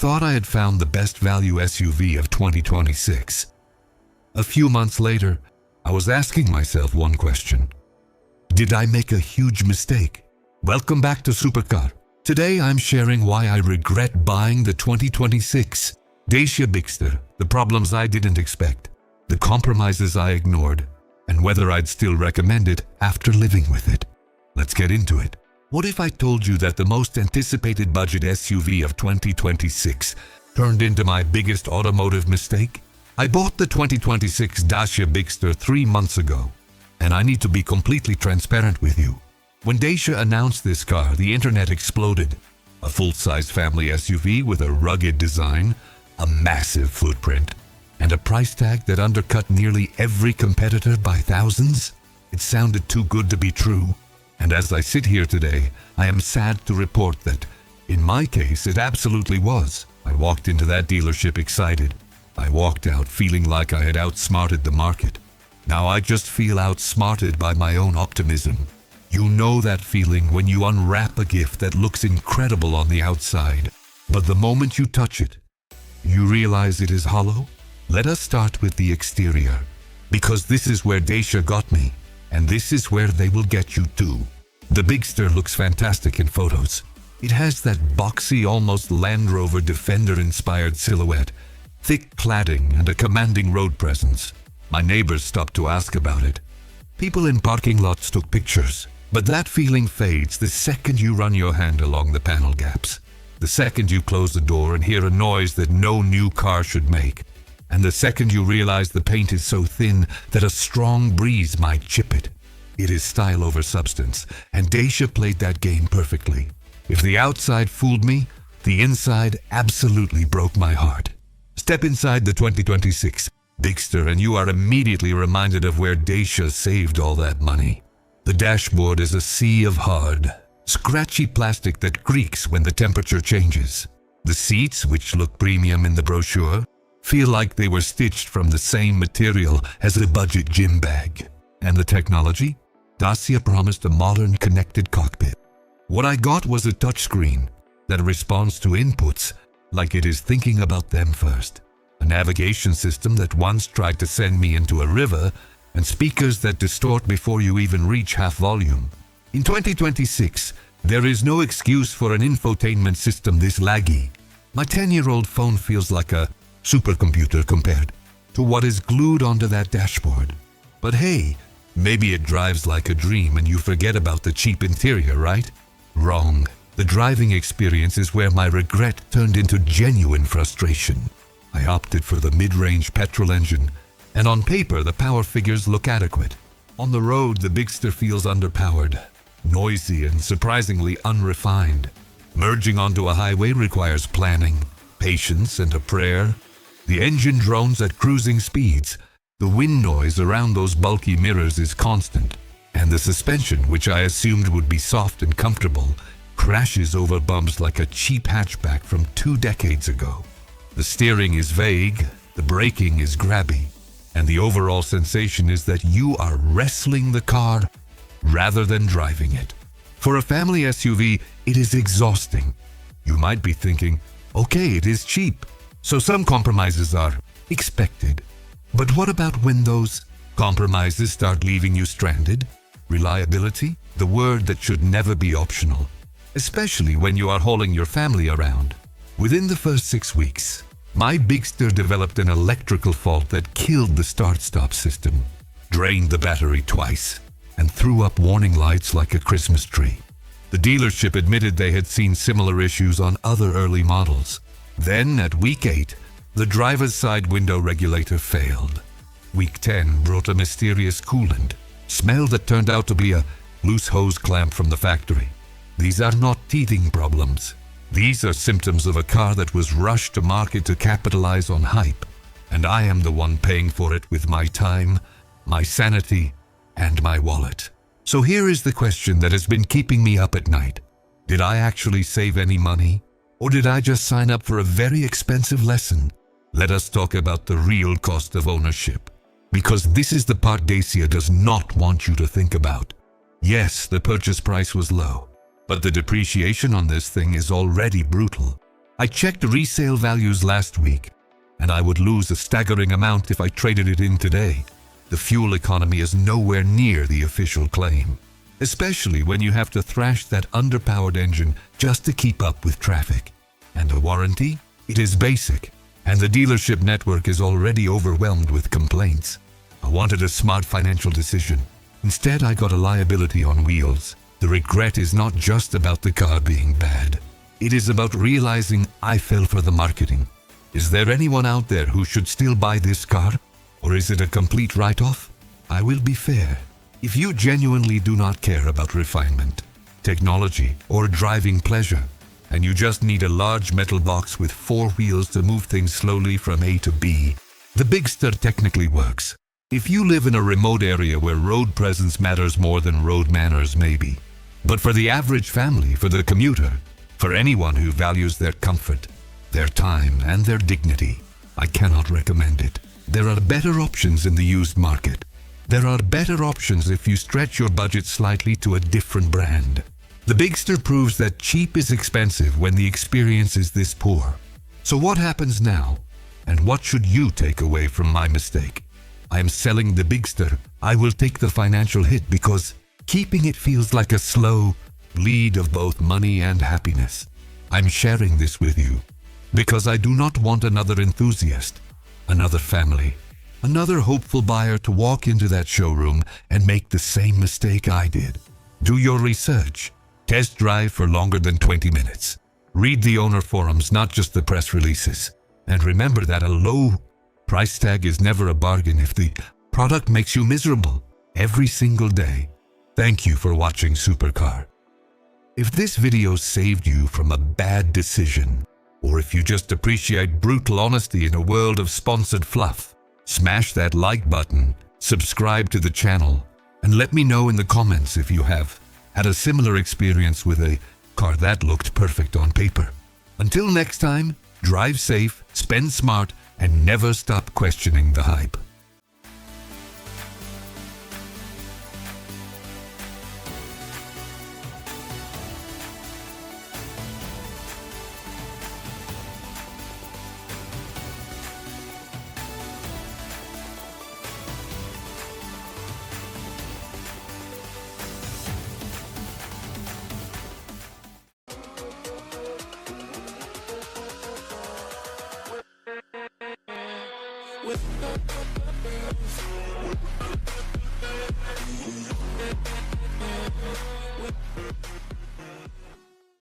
thought I had found the best value SUV of 2026. A few months later, I was asking myself one question. Did I make a huge mistake? Welcome back to Supercar. Today I'm sharing why I regret buying the 2026 Dacia Bigster, the problems I didn't expect, the compromises I ignored, and whether I'd still recommend it after living with it. Let's get into it. What if I told you that the most anticipated budget SUV of 2026 turned into my biggest automotive mistake? I bought the 2026 Dacia Bigster 3 months ago, and I need to be completely transparent with you. When Dacia announced this car, the internet exploded. A full-size family SUV with a rugged design, a massive footprint, and a price tag that undercut nearly every competitor by thousands. It sounded too good to be true. And as I sit here today, I am sad to report that, in my case, it absolutely was. I walked into that dealership excited. I walked out feeling like I had outsmarted the market. Now I just feel outsmarted by my own optimism. You know that feeling when you unwrap a gift that looks incredible on the outside, but the moment you touch it, you realize it is hollow? Let us start with the exterior, because this is where Dacia got me. And this is where they will get you too. The Bigster looks fantastic in photos. It has that boxy, almost Land Rover Defender-inspired silhouette, thick cladding, and a commanding road presence. My neighbors stopped to ask about it. People in parking lots took pictures, but that feeling fades the second you run your hand along the panel gaps. The second you close the door and hear a noise that no new car should make. And the second you realize the paint is so thin that a strong breeze might chip it. It is style over substance, and Dacia played that game perfectly. If the outside fooled me, the inside absolutely broke my heart. Step inside the 2026 Bigster and you are immediately reminded of where Dacia saved all that money. The dashboard is a sea of hard, scratchy plastic that creaks when the temperature changes. The seats, which look premium in the brochure, feel like they were stitched from the same material as a budget gym bag. And the technology? Dacia promised a modern connected cockpit. What I got was a touchscreen that responds to inputs like it is thinking about them first. A navigation system that once tried to send me into a river, and speakers that distort before you even reach half volume. In 2026, there is no excuse for an infotainment system this laggy. My 10-year-old phone feels like a supercomputer compared to what is glued onto that dashboard. But hey, maybe it drives like a dream and you forget about the cheap interior, right? Wrong. The driving experience is where my regret turned into genuine frustration. I opted for the mid-range petrol engine, and on paper the power figures look adequate. On the road, the Bigster feels underpowered, noisy and surprisingly unrefined. Merging onto a highway requires planning, patience, and a prayer. The engine drones at cruising speeds. The wind noise around those bulky mirrors is constant. And the suspension, which I assumed would be soft and comfortable, crashes over bumps like a cheap hatchback from 2 decades ago. The steering is vague, the braking is grabby, and the overall sensation is that you are wrestling the car rather than driving it. For a family SUV, it is exhausting. You might be thinking, okay, it is cheap, so some compromises are expected. But what about when those compromises start leaving you stranded? Reliability, the word that should never be optional, especially when you are hauling your family around. Within the first 6 weeks, my Bigster developed an electrical fault that killed the start-stop system, drained the battery twice, and threw up warning lights like a Christmas tree. The dealership admitted they had seen similar issues on other early models. Then, at week 8, the driver's side window regulator failed. Week 10 brought a mysterious coolant smell that turned out to be a loose hose clamp from the factory. These are not teething problems. These are symptoms of a car that was rushed to market to capitalize on hype, and I am the one paying for it with my time, my sanity, and my wallet. So here is the question that has been keeping me up at night. Did I actually save any money? Or did I just sign up for a very expensive lesson? Let us talk about the real cost of ownership, because this is the part Dacia does not want you to think about. Yes, the purchase price was low, but the depreciation on this thing is already brutal. I checked resale values last week, and I would lose a staggering amount if I traded it in today. The fuel economy is nowhere near the official claim, especially when you have to thrash that underpowered engine just to keep up with traffic. And the warranty? It is basic, and the dealership network is already overwhelmed with complaints. I wanted a smart financial decision. Instead, I got a liability on wheels. The regret is not just about the car being bad. It is about realizing I fell for the marketing. Is there anyone out there who should still buy this car? Or is it a complete write-off? I will be fair. If you genuinely do not care about refinement, technology, or driving pleasure, and you just need a large metal box with 4 wheels to move things slowly from A to B, the Bigster technically works. If you live in a remote area where road presence matters more than road manners, maybe. But for the average family, for the commuter, for anyone who values their comfort, their time, and their dignity, I cannot recommend it. There are better options in the used market. There are better options if you stretch your budget slightly to a different brand. The Bigster proves that cheap is expensive when the experience is this poor. So what happens now? And what should you take away from my mistake? I am selling the Bigster. I will take the financial hit because keeping it feels like a slow bleed of both money and happiness. I'm sharing this with you because I do not want another enthusiast, another family, another hopeful buyer to walk into that showroom and make the same mistake I did. Do your research. Test drive for longer than 20 minutes. Read the owner forums, not just the press releases. And remember that a low price tag is never a bargain if the product makes you miserable every single day. Thank you for watching Supercar. If this video saved you from a bad decision, or if you just appreciate brutal honesty in a world of sponsored fluff, smash that like button, subscribe to the channel, and let me know in the comments if you have had a similar experience with a car that looked perfect on paper. Until next time, drive safe, spend smart, and never stop questioning the hype. With